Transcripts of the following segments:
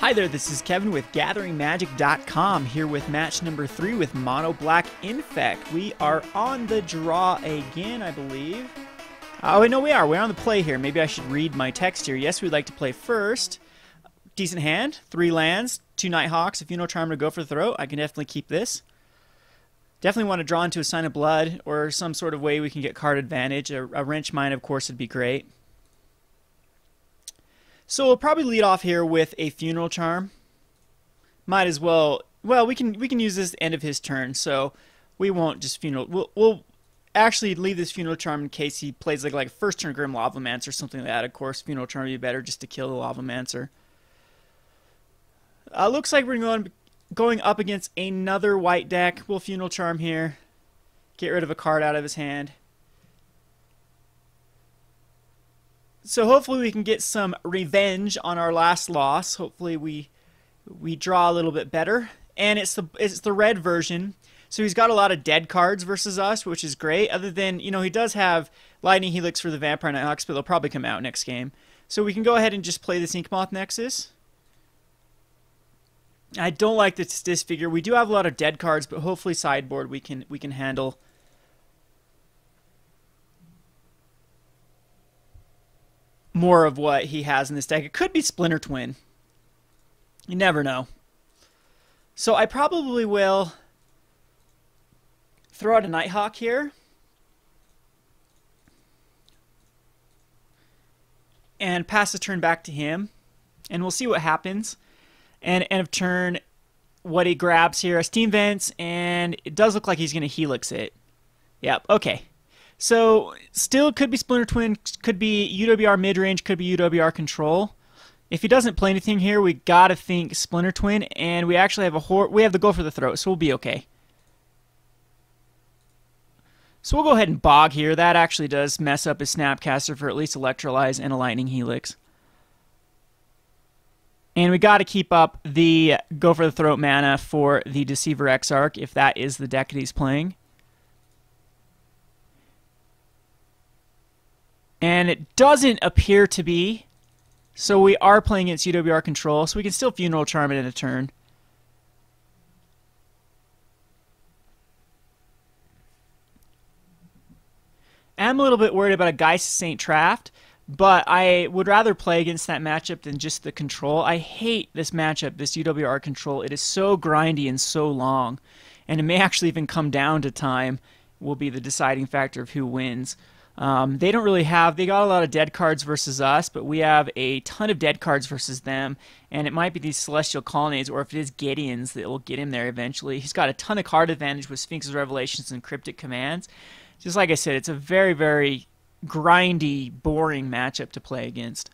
Hi there, this is Kevin with GatheringMagic.com here with match number 3 with Mono Black Infect. We are on the draw again, I believe. Oh, wait, no, we are. We're on the play here. Maybe I should read my text here. Yes, we'd like to play first. Decent hand. 3 lands, 2 Nighthawks, a Funeral Charm to go for the throat. I can definitely keep this. Definitely want to draw into a Sign of Blood or some sort of way we can get card advantage. A Wrench Mine, of course, would be great. So we'll probably lead off here with a Funeral Charm. Might as well. Well, we can use this at the end of his turn, so we won't just Funeral. We'll actually leave this Funeral Charm in case he plays like first turn Grim Lavamancer or something like that. Of course, Funeral Charm would be better just to kill the Lavamancer. Looks like we're going up against another white deck. We'll Funeral Charm here. Get rid of a card out of his hand. So hopefully we can get some revenge on our last loss. Hopefully we draw a little bit better. And it's the red version. So he's got a lot of dead cards versus us, which is great. Other than, you know, he does have Lightning Helix for the Vampire Nighthawks, but they'll probably come out next game. So we can go ahead and just play this Inkmoth Nexus. I don't like this Disfigure. We do have a lot of dead cards, but hopefully sideboard we can handle. More of what he has in this deck. It could be Splinter Twin. You never know. So I probably will throw out a Nighthawk here. And pass the turn back to him. And we'll see what happens. And end of turn, what he grabs here, a Steam Vents, and it does look like he's going to Helix it. Yep, okay. So, still could be Splinter Twin, could be UWR Midrange, could be UWR Control. If he doesn't play anything here, we gotta think Splinter Twin, and we actually have we have the Go for the Throat, so we'll be okay. So we'll go ahead and Bog here. That actually does mess up his Snapcaster for at least Electrolyze and a Lightning Helix. And we gotta keep up the Go for the Throat mana for the Deceiver Exarch, if that is the deck that he's playing. And it doesn't appear to be. So we are playing against UWR Control, so we can still Funeral Charm it in a turn. I'm a little bit worried about a Geist Saint Traft, but I would rather play against that matchup than just the Control. I hate this matchup, this UWR Control. It is so grindy and so long. And it may actually even come down to time will be the deciding factor of who wins. They don't really have, they got a lot of dead cards versus us, but we have a ton of dead cards versus them, and it might be these Celestial Colonnades, or if it is Gideon's that will get him there eventually. He's got a ton of card advantage with Sphinx's Revelations and Cryptic Commands. Just like I said, it's a very, very grindy, boring matchup to play against.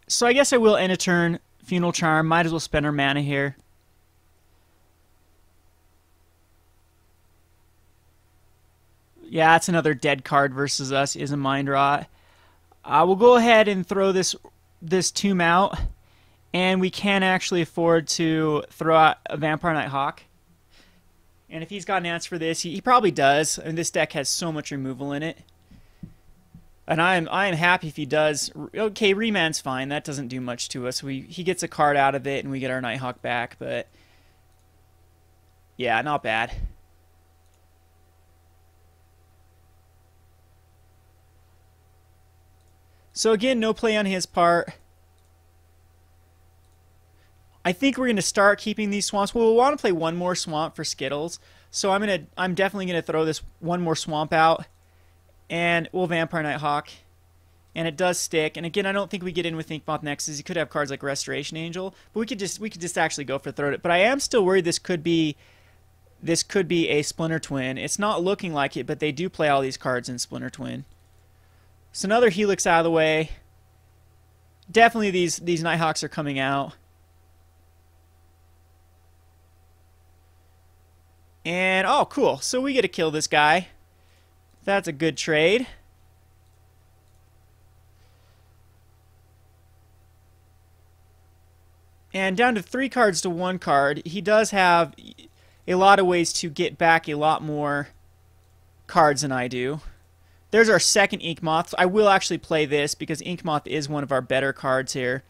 So I guess I will end a turn, Funeral Charm, might as well spend our mana here. Yeah, that's another dead card versus us, is a Mind Rot. We'll go ahead and throw this tomb out, and we can actually afford to throw out a Vampire Nighthawk. And if he's got an answer for this, he probably does. And this deck has so much removal in it. And I am happy if he does. Okay, Reman's fine. That doesn't do much to us. He gets a card out of it, and we get our Nighthawk back. But yeah, not bad. So again, no play on his part. I think we're going to start keeping these swamps. Well, we'll want to play one more swamp for Skittles. So I'm definitely going to throw this one more swamp out. And we'll Vampire Nighthawk. And it does stick. And again, I don't think we get in with Inkmoth Nexus. He could have cards like Restoration Angel. But we could just actually go for throw it. But I am still worried this could be a Splinter Twin. It's not looking like it, but they do play all these cards in Splinter Twin. So another Helix out of the way. Definitely these Nighthawks are coming out. And, oh, cool. So we get to kill this guy. That's a good trade. And down to 3 cards to 1 card. He does have a lot of ways to get back a lot more cards than I do. There's our second Inkmoth. I will actually play this because Inkmoth is one of our better cards here.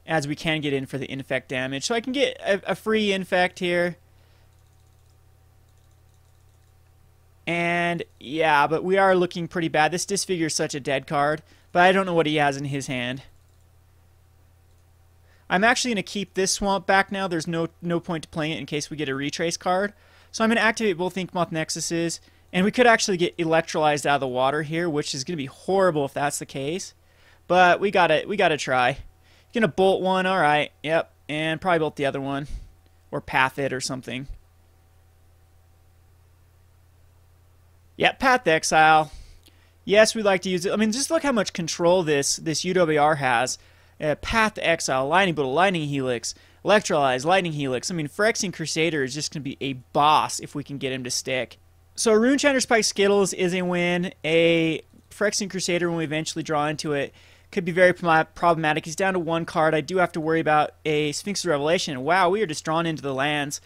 as we can get in for the infect damage. So I can get a free infect here. And yeah, but we are looking pretty bad. This Disfigure is such a dead card, but I don't know what he has in his hand. I'm actually going to keep this Swamp back now. There's no point to playing it in case we get a Retrace card. So I'm going to activate both Inkmoth Nexuses, and we could actually get electrolyzed out of the water here, which is going to be horrible if that's the case. But we gotta try. Gonna bolt one, alright, yep, and probably bolt the other one. Or path it or something. Yep, Path Exile. Yes, we'd like to use it. I mean, just look how much control this UWR has. Path Exile, Lightning Bolt, Lightning Helix, Electrolyze, Lightning Helix. I mean, Phyrexian Crusader is just going to be a boss if we can get him to stick. So Runechanter Spike Skittles is a win. A Phyrexian Crusader, when we eventually draw into it, could be very problematic. He's down to one card. I do have to worry about a Sphinx's Revelation. Wow, we are just drawn into the lands.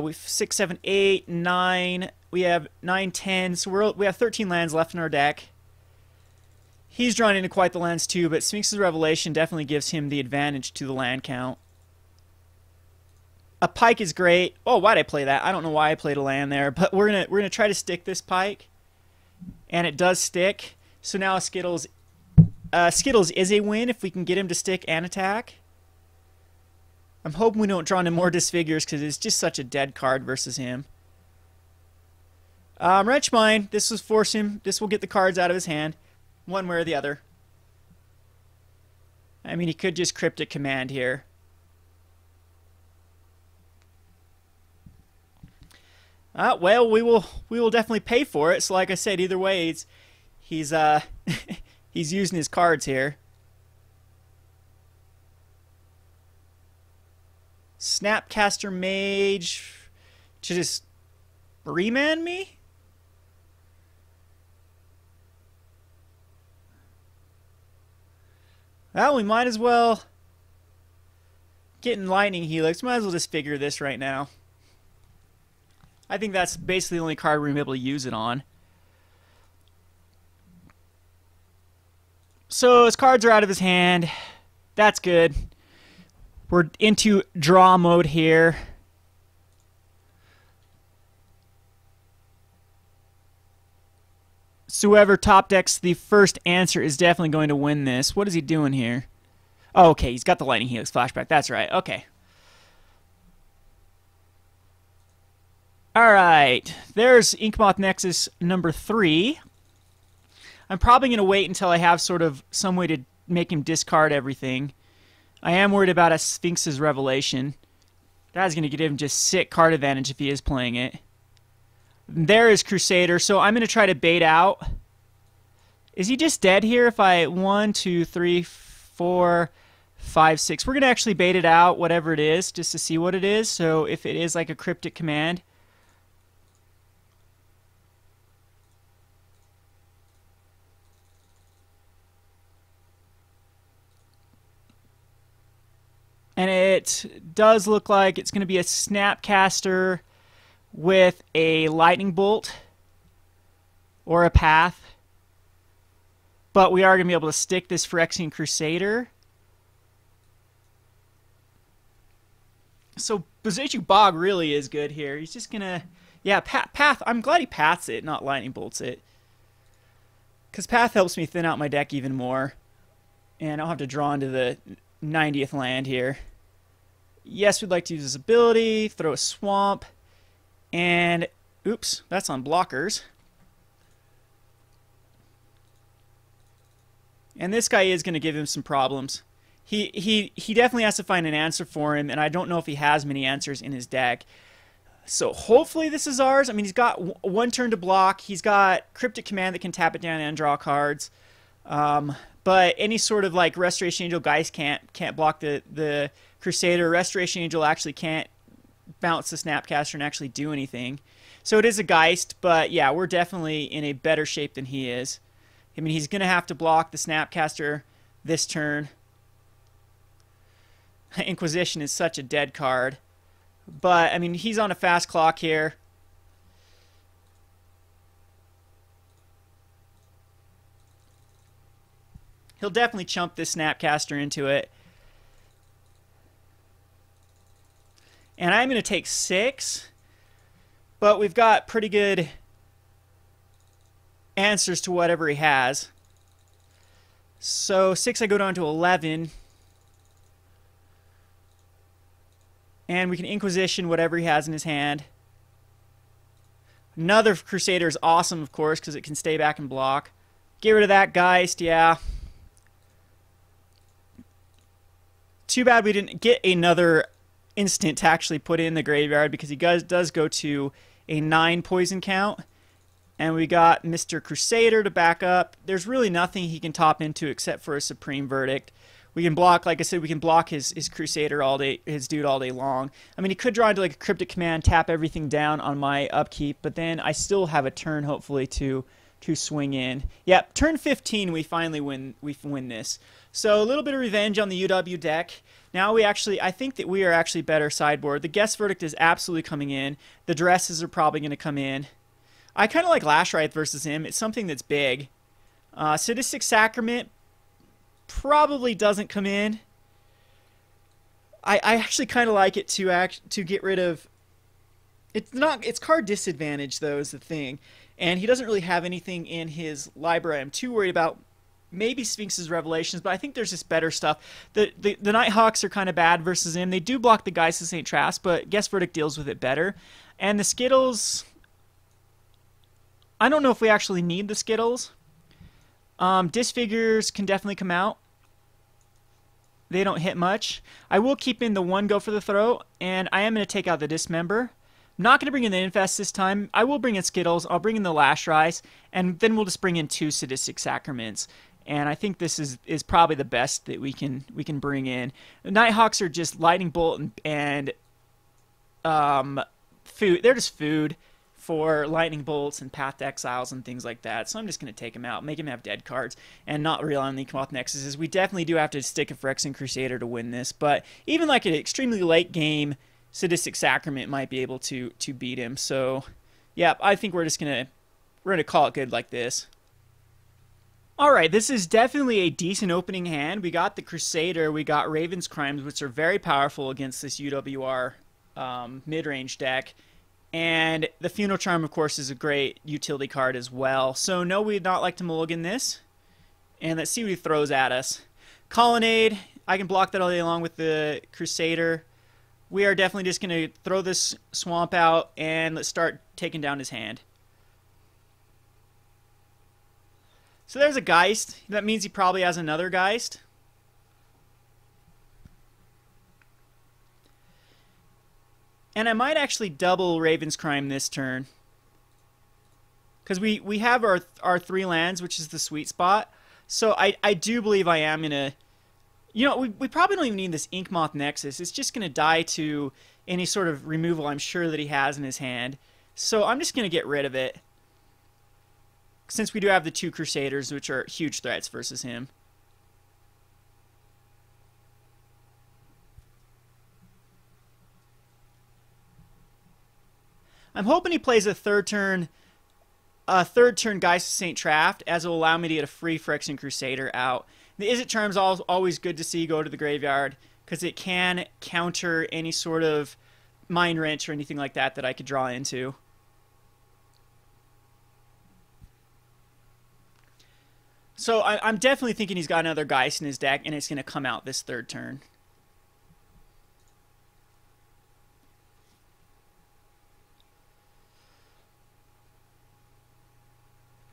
We've 6, 7, 8, 9. We have 9, 10. So we have 13 lands left in our deck. He's drawn into quite the lands too, but Sphinx's Revelation definitely gives him the advantage to the land count. A Pike is great. Oh, why'd I play that? I don't know why I played a land there, but we're gonna try to stick this Pike, and it does stick. So now Skittles is a win if we can get him to stick and attack. I'm hoping we don't draw into more Disfigures because it's just such a dead card versus him. Wrench Mine. This will force him. This will get the cards out of his hand, one way or the other. I mean, he could just Cryptic Command here. Well, we will definitely pay for it. So, like I said, either way, he's he's using his cards here. Snapcaster Mage to just remand me? Well, we might as well get in Lightning Helix. Might as well just figure this right now. I think that's basically the only card we're going to be able to use it on. So his cards are out of his hand. That's good. We're into draw mode here. So whoever top decks the first answer is definitely going to win this. What is he doing here? Oh, okay, he's got the Lightning Helix flashback. That's right. Okay. Alright, there's Inkmoth Nexus number 3. I'm probably going to wait until I have sort of some way to make him discard everything. I am worried about a Sphinx's Revelation. That's going to give him just sick card advantage if he is playing it. There is Crusader, so I'm going to try to bait out. Is he just dead here if I... 1, 2, 3, 4, 5, 6. We're going to actually bait it out, whatever it is, just to see what it is. So if it is like a Cryptic Command... And it does look like it's going to be a Snapcaster with a Lightning Bolt or a Path. But we are going to be able to stick this Phyrexian Crusader. So Bojuka Bog really is good here. He's just going to... Yeah, Path. I'm glad he Paths it, not Lightning Bolts it. Because Path helps me thin out my deck even more. And I'll have to draw into the 90th land here. Yes, we'd like to use this ability, throw a Swamp, and oops, that's on blockers. And this guy is going to give him some problems. He definitely has to find an answer for him, and I don't know if he has many answers in his deck. So hopefully this is ours. I mean, he's got one turn to block. He's got Cryptic Command that can tap it down and draw cards. But any sort of like Restoration Angel Geist can't block the Crusader. Restoration Angel actually can't bounce the Snapcaster and actually do anything. So it is a Geist, but yeah, we're definitely in a better shape than he is. I mean, he's going to have to block the Snapcaster this turn. Inquisition is such a dead card. But, I mean, he's on a fast clock here. He'll definitely chump this Snapcaster into it. And I'm going to take 6. But we've got pretty good answers to whatever he has. So 6, I go down to 11. And we can Inquisition whatever he has in his hand. Another Crusader is awesome, of course, because it can stay back and block. Get rid of that Geist, yeah. Too bad we didn't get another instant to actually put in the graveyard, because he does go to a 9 poison count. And we got Mr. Crusader to back up. There's really nothing he can top into except for a Supreme Verdict. We can block, like I said, we can block his Crusader all day, his dude all day long. I mean, he could draw into like a Cryptic Command, tap everything down on my upkeep, but then I still have a turn, hopefully, to swing in. Yep, turn 15, we finally win this. So a little bit of revenge on the UW deck. Now I think that we are actually better sideboard. The Geth's Verdict is absolutely coming in. The Duresses are probably going to come in. I kind of like Lashwrithe versus him. It's something that's big. Sadistic Sacrament probably doesn't come in. I actually kind of like it to get rid of. It's card disadvantage though is the thing, and he doesn't really have anything in his library. I'm too worried about maybe Sphinx's Revelations, but I think there's just better stuff. The Nighthawks are kind of bad versus him. They do block the Geist of St. Trask, but Geth's Verdict deals with it better. And the Skittles, I don't know if we actually need the Skittles. Disfigures can definitely come out. They don't hit much. I will keep in the 1 Go for the Throat, and I am going to take out the Dismember. I'm not going to bring in the Infest this time. I will bring in Skittles. I'll bring in the Lashwrithe, and then we'll just bring in 2 Sadistic Sacraments. And I think this is probably the best that we can bring in. The Nighthawks are just Lightning Bolt and food. They're just food for Lightning Bolts and Path to Exiles and things like that. So I'm just going to take him out, make him have dead cards, and not rely on the Inkmoth Nexuses. We definitely do have to stick a Phyrexian Crusader to win this, but even like an extremely late game Sadistic Sacrament might be able to beat him. So yeah, I think we're gonna call it good like this. Alright, this is definitely a decent opening hand. We got the Crusader, we got Raven's Crimes, which are very powerful against this UWR mid-range deck. And the Funeral Charm, of course, is a great utility card as well. So no, we'd not like to mulligan this. And let's see what he throws at us. Colonnade, I can block that all day long with the Crusader. We are definitely just going to throw this Swamp out, and let's start taking down his hand. So there's a Geist. That means he probably has another Geist. And I might actually double Raven's Crime this turn. Because we have our 3 lands, which is the sweet spot. So I do believe I am going to... You know, we probably don't even need this Inkmoth Nexus. It's just going to die to any sort of removal I'm sure that he has in his hand. So I'm just going to get rid of it. Since we do have the 2 Crusaders, which are huge threats versus him. I'm hoping he plays a third turn Geist of St. Traft, as it will allow me to get a free Phyrexian Crusader out. The Izzet Charm is always good to see go to the graveyard, because it can counter any sort of Mind Wrench or anything like that that I could draw into. So I'm definitely thinking he's got another Geist in his deck, and it's going to come out this third turn.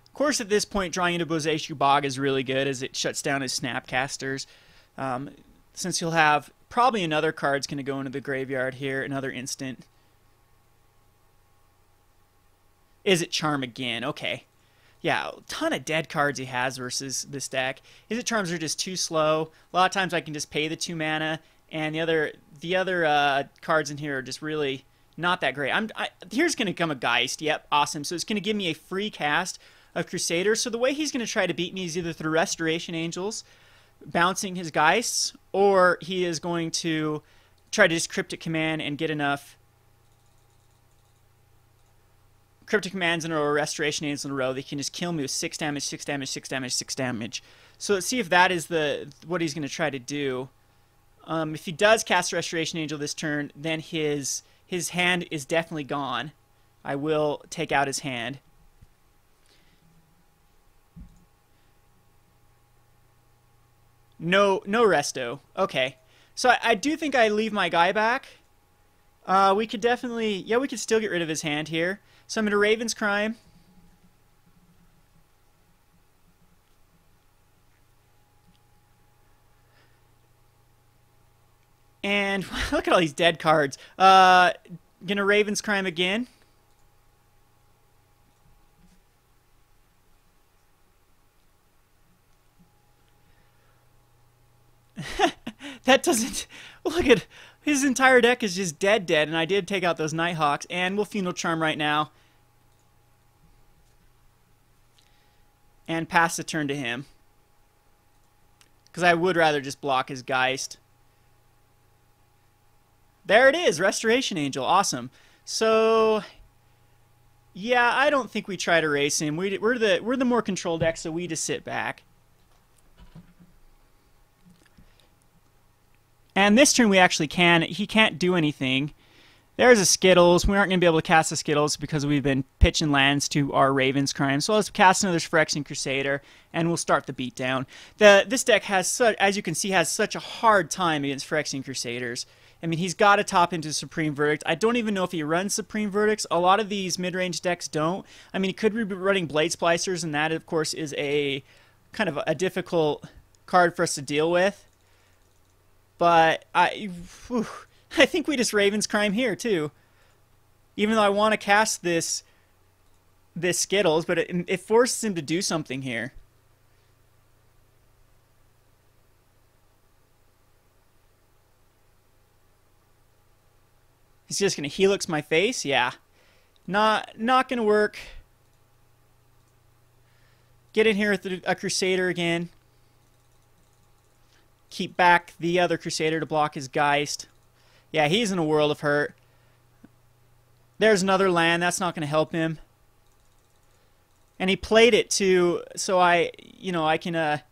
Of course, at this point, drawing into Bojuka Bog is really good, as it shuts down his Snapcasters. Since he'll have probably another card's going to go into the graveyard here, another instant. Izzet Charm again, okay. Yeah, a ton of dead cards he has versus this deck. Izzet Charms are just too slow. A lot of times I can just pay the 2 mana, and the other cards in here are just really not that great. Here's going to come a Geist. Yep, awesome. So it's going to give me a free cast of Crusader. So the way he's going to try to beat me is either through Restoration Angels, bouncing his Geists, or he is going to try to just Cryptic Command and get enough Cryptic Commands in a row or Restoration Angels in a row that he can just kill me with 6 damage, 6 damage, 6 damage, 6 damage. So let's see if that is what he's going to try to do. If he does cast Restoration Angel this turn, then his hand is definitely gone. I will take out his hand. No resto. Okay. So I do think I leave my guy back. We could definitely... Yeah, we could still get rid of his hand here. So I'm going to Raven's Crime. And look at all these dead cards. Gonna Raven's Crime again. That doesn't... Look at... His entire deck is just dead, and I did take out those Nighthawks, and we'll Funeral Charm right now. And pass the turn to him. Because I would rather just block his Geist. There it is, Restoration Angel, awesome. So, yeah, I don't think we try to race him. We're the more controlled deck, so we just sit back. And this turn we actually can. He can't do anything. There's a Skittles. We aren't going to be able to cast the Skittles because we've been pitching lands to our Raven's Crime. So let's cast another Phyrexian Crusader, and we'll start the beatdown. This deck has, as you can see, has such a hard time against Phyrexian Crusaders. I mean, he's got to top into Supreme Verdict. I don't even know if he runs Supreme Verdicts. A lot of these mid-range decks don't. I mean, he could be running Blade Splicers, and that, of course, is a kind of a difficult card for us to deal with. But I think we just Raven's Crime here, too. Even though I want to cast this Skittles, but it forces him to do something here. He's just going to Helix my face? Yeah. Not going to work. Get in here with a Crusader again. Keep back the other Crusader to block his Geist. Yeah, he's in a world of hurt. There's another land. That's not going to help him. And he played it too, so I can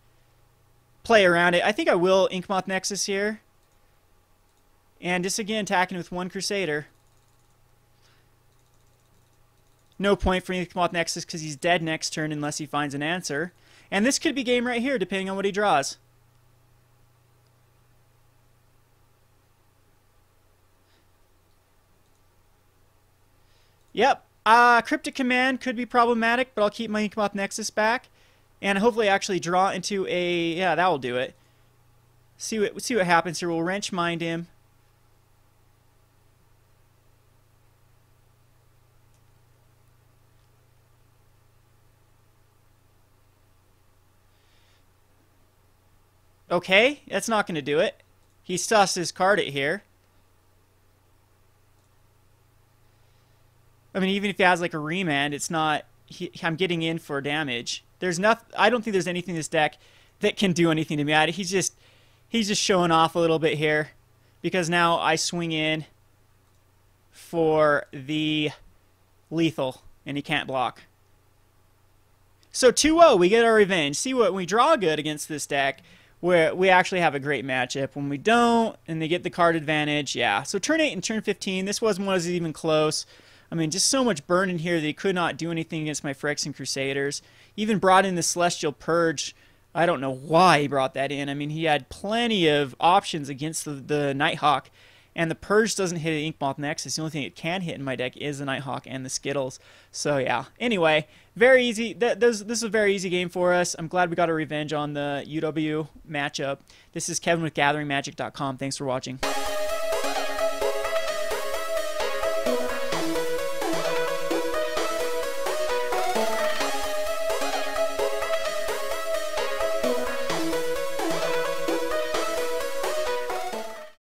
play around it. I think I will Inkmoth Nexus here. And just again attacking with one Crusader. No point for Inkmoth Nexus because he's dead next turn unless he finds an answer. And this could be game right here depending on what he draws. Yep. Cryptic Command could be problematic, but I'll keep my Inkmoth Nexus back. And hopefully actually draw into a... Yeah, that will do it. See what happens here. We'll Wrench Mind him. Okay, that's not going to do it. He sussed his card it here. I mean, even if he has like a Remand, it's not... I'm getting in for damage. There's nothing... I don't think there's anything in this deck that can do anything to me. He's just showing off a little bit here. Because now I swing in for the lethal, and he can't block. So 2-0, we get our revenge. See, what we draw good against this deck, where we actually have a great matchup. When we don't, and they get the card advantage, yeah. So turn 8 and turn 15, this wasn't even close. I mean, just so much burn in here that he could not do anything against my Phyrexian Crusaders. Even brought in the Celestial Purge. I don't know why he brought that in. I mean, he had plenty of options against the Nighthawk. And the Purge doesn't hit an Inkmoth Nexus. The only thing it can hit in my deck is the Nighthawk and the Skittles. So, yeah. Anyway, very easy. This is a very easy game for us. I'm glad we got a revenge on the UW matchup. This is Kevin with GatheringMagic.com. Thanks for watching.